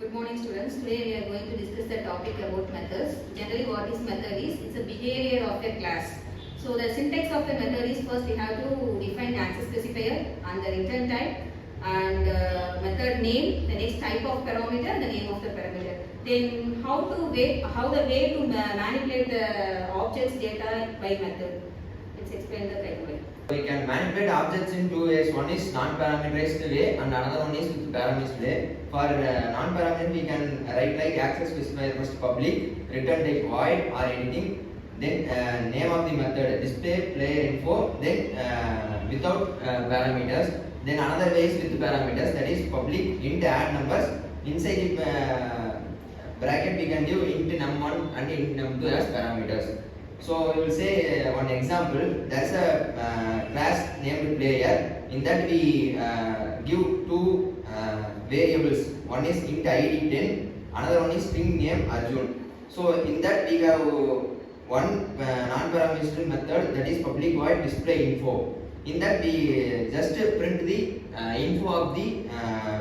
Good morning students. Today we are going to discuss the topic about methods. Generally what is method is, it's a behavior of a class. So the syntax of a method is, first we have to define the access specifier and the return type and method name, the next type of parameter and the name of the parameter. Then how the way to manipulate the objects data by method. Let's explain the right way. We can manipulate objects in two ways. One is non-parameterized way and another one is with parameterized way. For non-parameter we can write like access specifier first public, return type void or anything, then name of the method display player info, then without parameters. Then another way is with parameters, that is public int add numbers. Inside the bracket we can give int num1 and int num2 as parameters. So we will say one example. There is a class named player. In that we give two variables. One is int id 10, another one is string name Arjun. So in that we have one non-parameterized method, that is public void display info. In that we just print the info of the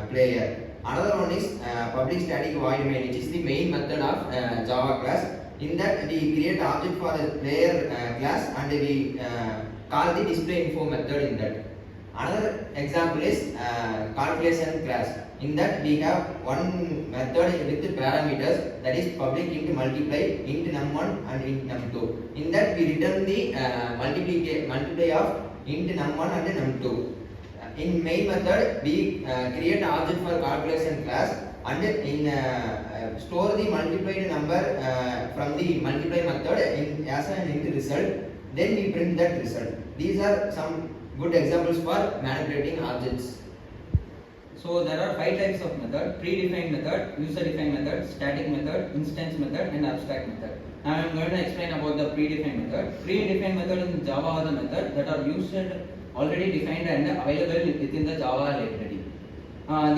player. Another one is public static void main, which is the main method of Java class. In that we create object for the player class and we call the display info method in that. Another example is calculation class. In that we have one method with the parameters, that is public int multiply, int num1 and int num2. In that we return the multiply of int num1 and num2. In main method we create an object for calculation class and in store the multiplied number from the multiply method as an int result. Then we print that result. These are some good examples for manipulating objects. So there are 5 types of method: predefined method, user-defined method, static method, instance method, and abstract method. Now I am going to explain about the predefined method. Predefined method in Java are the methods that are used already defined and available within the Java library.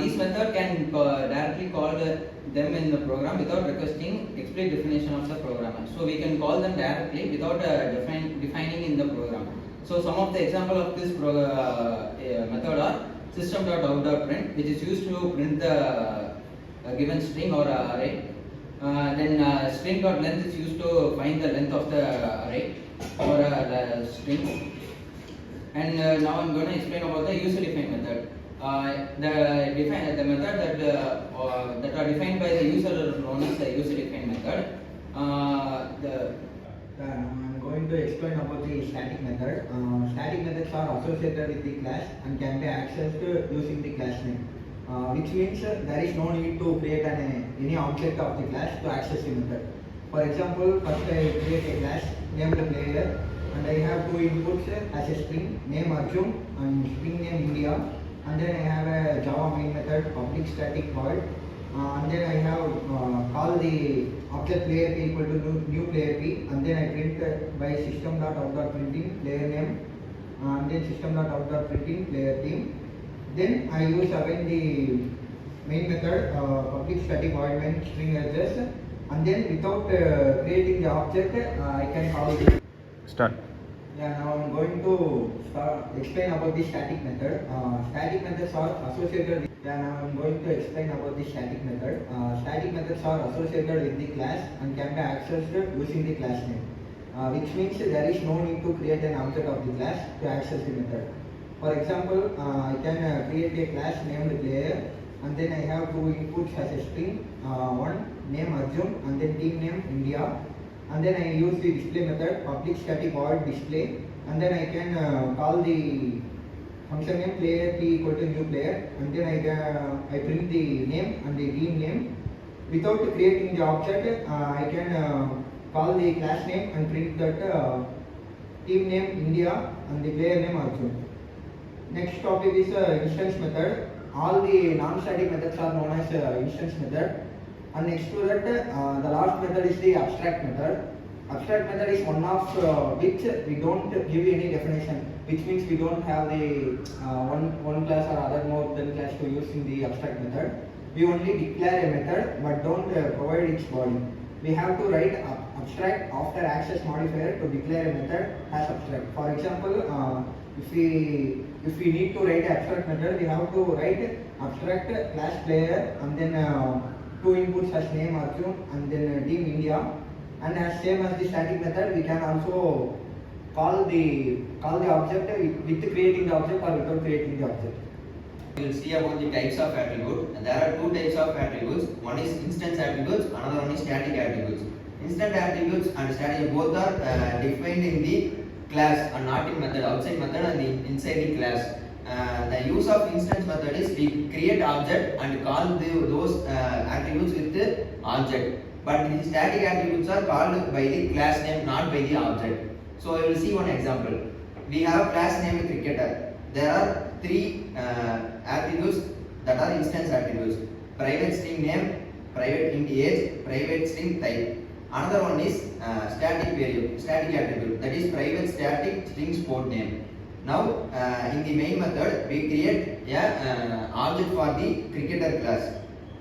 These methods can directly call them in the program without requesting explicit definition of the programmer. So we can call them directly without defining in the program. So some of the example of this method are system.out.print, which is used to print the given string or array. Then string.length is used to find the length of the array or the string. And now I'm going to explain about the user-defined method. The method that are defined by the user are known as the user-defined method. I'm going to explain about the static method. Static methods are associated with the class and can be accessed using the class name, which means there is no need to create any object of the class to access the method. For example, first I create a class named player and I have two inputs as a string, name Arjun and string name India, and then I have a Java main method public static void, and then I have call the object player p equal to new player p, and then I print by system.out.printing player name and then system.out.printing player team. Then I use again the main method public static void main string address, and then without creating the object I can call it. Start. Yeah, now I'm going to explain about the static method. Static methods are associated with, now I'm going to explain about the static method. Static methods are associated with the class and can be accessed using the class name, which means there is no need to create an object of the class to access the method. For example, I can create a class named player, and then I have two inputs as a string, one name Arjun and then team name India. And then I use the display method public static void display, and then I can call the function name player p equal to new player, and then I print the name and the team name. Without creating the object, I can call the class name and print that team name India and the player name Arjun. Next topic is instance method. All the non-static methods are known as instance method. And next to that, the last method is the abstract method. Abstract method is one of which we don't give any definition, which means we don't have the one class or other more than class to use in the abstract method. We only declare a method but don't provide its body. We have to write abstract after access modifier to declare a method as abstract. For example, if we need to write abstract method, we have to write abstract class player and then two inputs as name Arjun and then team India. And as same as the static method, we can also call the object with creating the object or without creating the object. We will see about the types of attribute. And there are two types of attributes. One is instance attributes, another one is static attributes. Instant attributes and static both are defined in the class and not in method, outside method and inside the class. The use of instance method is we create object and call those attributes with the object. But the static attributes are called by the class name, not by the object. So we will see one example. We have class name cricketer. There are three attributes that are instance attributes: private string name, private int age, private string type. Another one is static variable, static attribute, that is private static string sport name. Now in the main method we create a object for the cricketer class.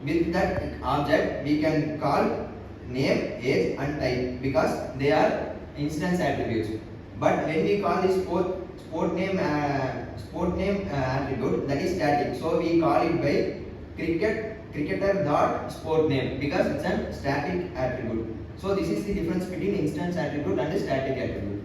With that object we can call name, age and type because they are instance attributes. But when we call the sport name attribute, that is static, so we call it by cricketer dot sport name because it's a static attribute. So this is the difference between instance attribute and static attribute.